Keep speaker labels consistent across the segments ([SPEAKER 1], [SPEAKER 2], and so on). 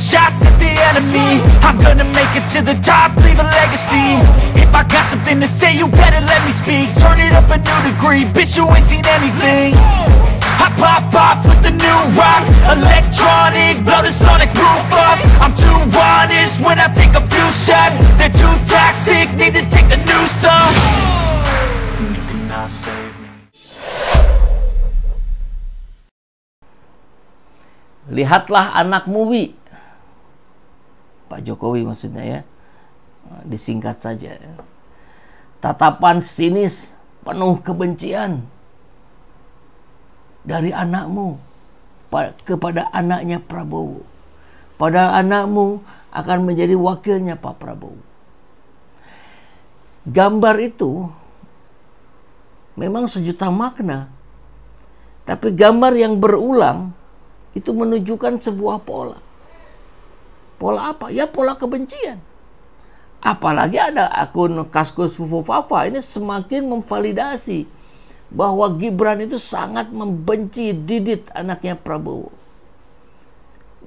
[SPEAKER 1] shots at the enemy. I'm gonna make it to the top, leave a legacy. If I got something to say, you better let me speak. Turn it up a new degree, bitch, you ain't seen anything. I pop off with the new rock, electronic, blow the sonic roof up. I'm too honest when I take a few shots. They're too toxic, need to take a new song. You cannot save me.
[SPEAKER 2] Lihatlah anakmu, Wi. Pak Jokowi maksudnya ya. Disingkat saja. Tatapan sinis penuh kebencian dari anakmu kepada anaknya Prabowo. Pada anakmu akan menjadi wakilnya Pak Prabowo. Gambar itu memang sejuta makna. Tapi gambar yang berulang itu menunjukkan sebuah pola. Pola apa? Ya pola kebencian. Apalagi ada akun Kaskus Fufu Fafa ini semakin memvalidasi bahwa Gibran itu sangat membenci Didit, anaknya Prabowo.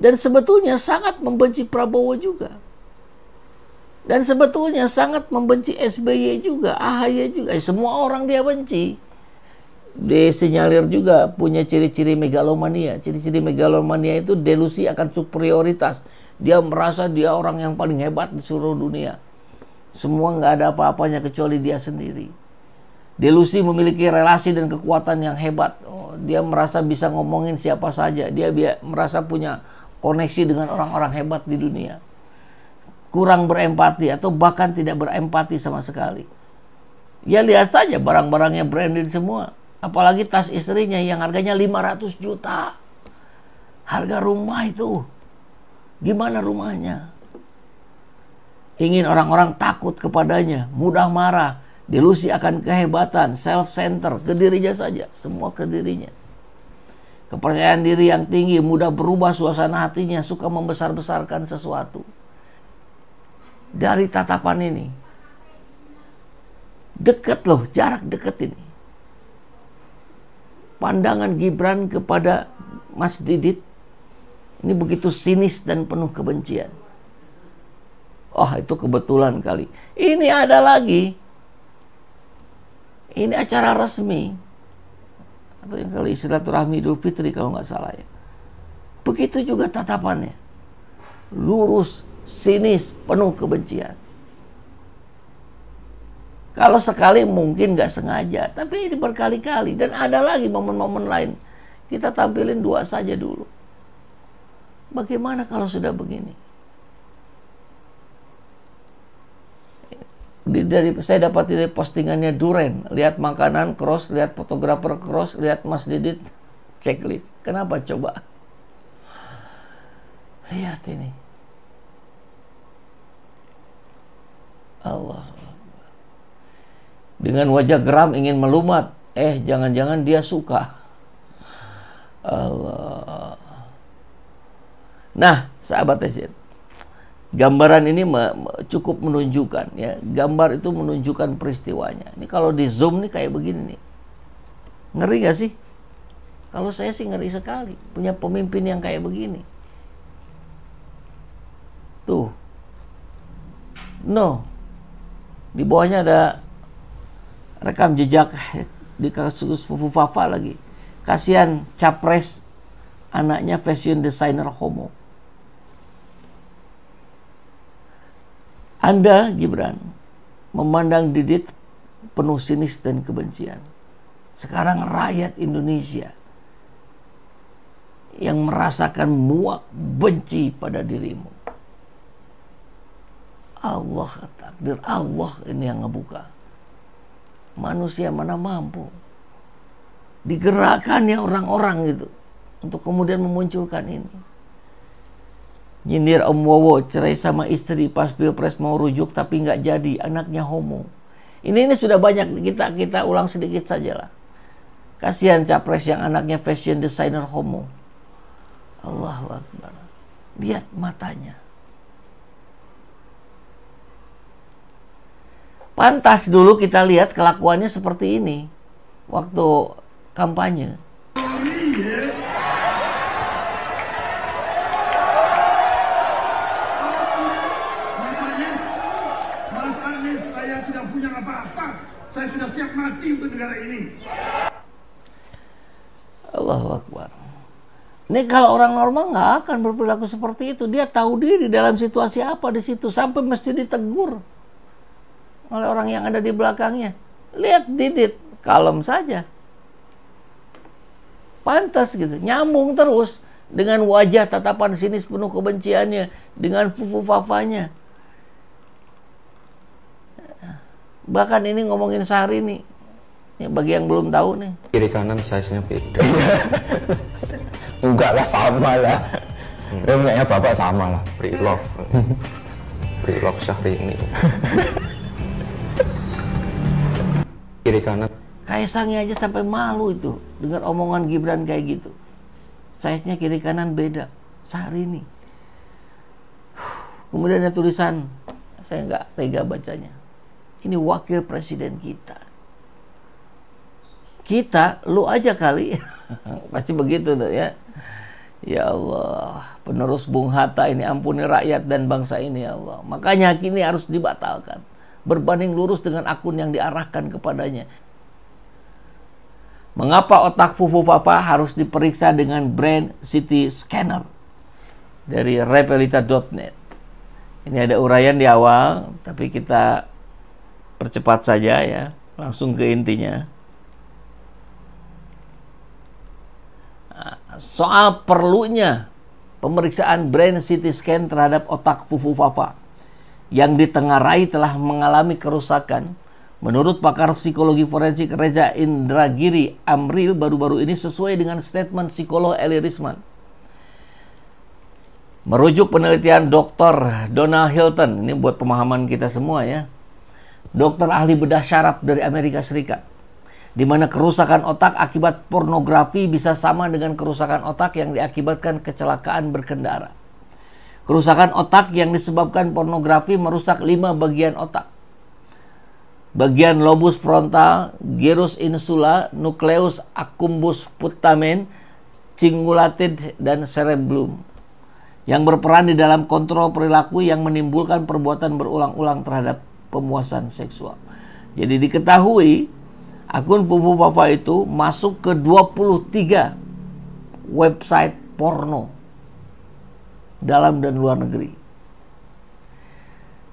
[SPEAKER 2] Dan sebetulnya sangat membenci Prabowo juga. Dan sebetulnya sangat membenci SBY juga, AHY juga. Semua orang dia benci. Disinyalir juga punya ciri-ciri megalomania. Ciri-ciri megalomania itu delusi akan superioritas. Dia merasa dia orang yang paling hebat di seluruh dunia. Semua nggak ada apa-apanya kecuali dia sendiri. Delusi memiliki relasi dan kekuatan yang hebat. Dia merasa bisa ngomongin siapa saja. Dia merasa punya koneksi dengan orang-orang hebat di dunia. Kurang berempati atau bahkan tidak berempati sama sekali. Ya lihat saja barang-barangnya branded semua. Apalagi tas istrinya yang harganya 500 juta. Harga rumah itu. Gimana rumahnya? Ingin orang-orang takut kepadanya, mudah marah, delusi akan kehebatan, self-center, ke dirinya saja, semua ke dirinya. Kepercayaan diri yang tinggi, mudah berubah suasana hatinya, suka membesar-besarkan sesuatu. Dari tatapan ini, dekat loh, jarak dekat ini. Pandangan Gibran kepada Mas Didit ini begitu sinis dan penuh kebencian. Oh, itu kebetulan kali. Ini ada lagi. Ini acara resmi. Atau yang kali silaturahmi Idul Fitri kalau nggak salah ya. Begitu juga tatapannya. Lurus, sinis, penuh kebencian. Kalau sekali mungkin nggak sengaja, tapi ini berkali-kali. Dan ada lagi momen-momen lain. Kita tampilin dua saja dulu. Bagaimana kalau sudah begini? Saya dapat dari postingannya Duren. Lihat makanan cross, lihat fotografer cross, lihat Mas Didit checklist. Kenapa coba? Lihat ini. Allah. Dengan wajah geram ingin melumat. Jangan-jangan dia suka. Allah. Nah, sahabat Tesir, gambaran ini cukup menunjukkan ya. Gambar itu menunjukkan peristiwanya. Ini kalau di zoom nih kayak begini nih. Ngeri gak sih? Kalau saya sih ngeri sekali punya pemimpin yang kayak begini. Tuh. No. Di bawahnya ada rekam jejak di kasus Fufu Fafa lagi. Kasihan capres anaknya fashion designer homo. Anda, Gibran, memandang Didit penuh sinis dan kebencian. Sekarang rakyat Indonesia yang merasakan muak benci pada dirimu. Allah, takdir Allah ini yang ngebuka. Manusia mana mampu. Digerakkannya orang-orang gitu untuk kemudian memunculkan ini. Nyindir Om Wowo cerai sama istri pas Pilpres mau rujuk tapi nggak jadi, anaknya homo. Ini sudah banyak, kita ulang sedikit saja lah. Kasihan capres yang anaknya fashion designer homo. Allahu Akbar. Lihat matanya. Pantas dulu kita lihat kelakuannya seperti ini waktu kampanye.
[SPEAKER 3] Saya sudah siap mati untuk negara ini.
[SPEAKER 2] Allahu Akbar. Ini kalau orang normal nggak akan berperilaku seperti itu. Dia tahu diri dalam situasi apa di situ sampai mesti ditegur oleh orang yang ada di belakangnya. Lihat Didit, kalem saja. Pantas gitu, nyambung terus dengan wajah tatapan sinis penuh kebenciannya, dengan fufu-fafanya. Bahkan ini ngomongin Syahrini, ya, bagi yang belum tahu nih.
[SPEAKER 4] Kiri kanan size-nya beda.
[SPEAKER 5] Enggak lah, sama lah. Kayaknya bapak sama lah.
[SPEAKER 4] Pre-love. Pre-love Syahrini. Kiri kanan.
[SPEAKER 2] Kaisangnya aja sampai malu itu dengar omongan Gibran kayak gitu. Size-nya kiri kanan beda. Syahrini. Kemudian ada tulisan, saya nggak tega bacanya. Ini wakil presiden kita. Kita, lu aja kali. Pasti begitu tuh ya. Ya Allah, penerus Bung Hatta ini, ampuni rakyat dan bangsa ini ya Allah. Makanya ini harus dibatalkan. Berbanding lurus dengan akun yang diarahkan kepadanya. Mengapa otak Fufu Fafa harus diperiksa dengan brain CT scanner dari repelita.net? Ini ada uraian di awal, tapi kita percepat saja ya, langsung ke intinya. Soal perlunya pemeriksaan brain CT scan terhadap otak Fufu Fafa yang ditengarai telah mengalami kerusakan. Menurut pakar psikologi forensik Reza Indragiri Amril baru-baru ini sesuai dengan statement psikolog Eli Risman. Merujuk penelitian Dr. Donald Hilton, ini buat pemahaman kita semua ya. Dokter ahli bedah syaraf dari Amerika Serikat. Di mana kerusakan otak akibat pornografi bisa sama dengan kerusakan otak yang diakibatkan kecelakaan berkendara. Kerusakan otak yang disebabkan pornografi merusak 5 bagian otak. Bagian lobus frontal, gyrus insula, nucleus accumbens putamen, cingulated, dan cerebellum yang berperan di dalam kontrol perilaku yang menimbulkan perbuatan berulang-ulang terhadap pemuasan seksual. Jadi diketahui akun Fufu Fafa itu masuk ke 23 website porno dalam dan luar negeri.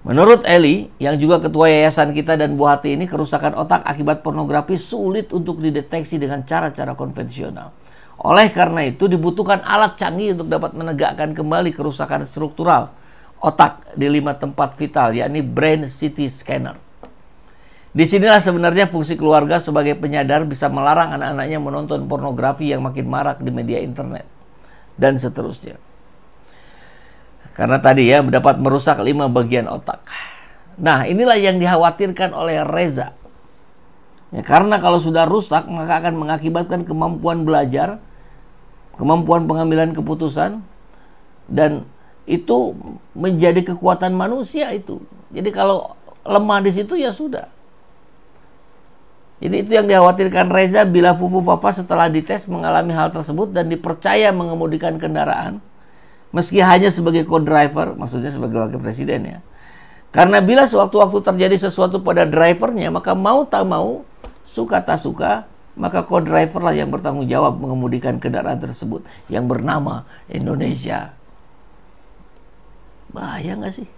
[SPEAKER 2] Menurut Eli, yang juga ketua yayasan kita dan buah hati ini, kerusakan otak akibat pornografi sulit untuk dideteksi dengan cara-cara konvensional. Oleh karena itu dibutuhkan alat canggih untuk dapat menegakkan kembali kerusakan struktural otak di 5 tempat vital, yakni brain CT scanner. Disinilah sebenarnya fungsi keluarga sebagai penyadar bisa melarang anak-anaknya menonton pornografi yang makin marak di media internet dan seterusnya. Karena tadi ya dapat merusak 5 bagian otak. Nah, inilah yang dikhawatirkan oleh Reza. Ya, karena kalau sudah rusak maka akan mengakibatkan kemampuan belajar, kemampuan pengambilan keputusan, dan itu menjadi kekuatan manusia itu. Jadi kalau lemah di situ ya sudah. Jadi itu yang dikhawatirkan Reza bila Fufu Fafa setelah dites mengalami hal tersebut dan dipercaya mengemudikan kendaraan. Meski hanya sebagai co-driver, maksudnya sebagai wakil presiden ya. Karena bila sewaktu-waktu terjadi sesuatu pada drivernya, maka mau tak mau, suka tak suka, maka co-driver lah yang bertanggung jawab mengemudikan kendaraan tersebut yang bernama Indonesia. Bahaya nggak sih?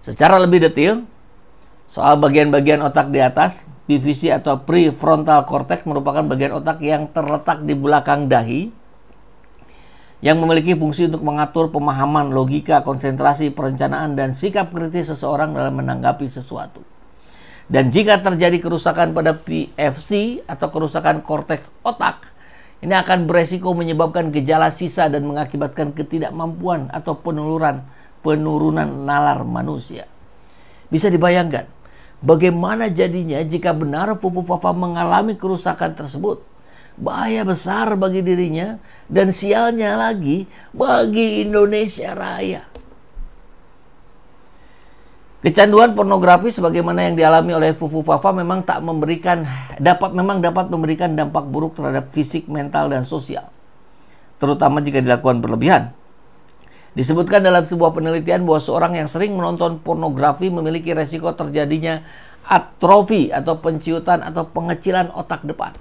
[SPEAKER 2] Secara lebih detail, soal bagian-bagian otak di atas, PVC atau prefrontal cortex merupakan bagian otak yang terletak di belakang dahi yang memiliki fungsi untuk mengatur pemahaman, logika, konsentrasi, perencanaan, dan sikap kritis seseorang dalam menanggapi sesuatu. Dan jika terjadi kerusakan pada PFC atau kerusakan korteks otak, ini akan beresiko menyebabkan gejala sisa dan mengakibatkan ketidakmampuan atau penurunan nalar manusia. Bisa dibayangkan bagaimana jadinya jika benar Fufu Fafa mengalami kerusakan tersebut. Bahaya besar bagi dirinya dan sialnya lagi bagi Indonesia Raya. Kecanduan pornografi sebagaimana yang dialami oleh Fufu Fafa memang dapat memberikan dampak buruk terhadap fisik, mental, dan sosial. Terutama jika dilakukan berlebihan. Disebutkan dalam sebuah penelitian bahwa seorang yang sering menonton pornografi memiliki resiko terjadinya atrofi atau penciutan atau pengecilan otak depan.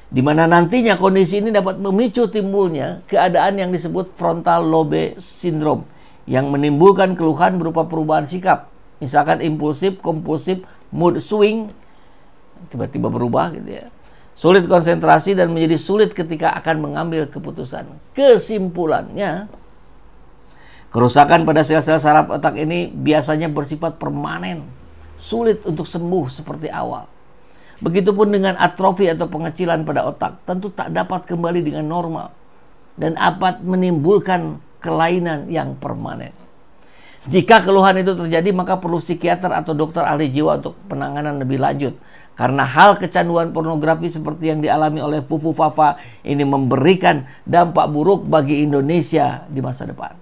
[SPEAKER 2] Di mana nantinya kondisi ini dapat memicu timbulnya keadaan yang disebut frontal lobe syndrome yang menimbulkan keluhan berupa perubahan sikap, misalkan impulsif, kompulsif, mood swing, tiba-tiba berubah gitu ya. Sulit konsentrasi dan menjadi sulit ketika akan mengambil keputusan. Kesimpulannya, kerusakan pada sel-sel saraf otak ini biasanya bersifat permanen, sulit untuk sembuh seperti awal. Begitupun dengan atrofi atau pengecilan pada otak, tentu tak dapat kembali dengan normal dan dapat menimbulkan kelainan yang permanen. Jika keluhan itu terjadi, maka perlu psikiater atau dokter ahli jiwa untuk penanganan lebih lanjut. Karena hal kecanduan pornografi seperti yang dialami oleh Fufu Fafa ini memberikan dampak buruk bagi Indonesia di masa depan.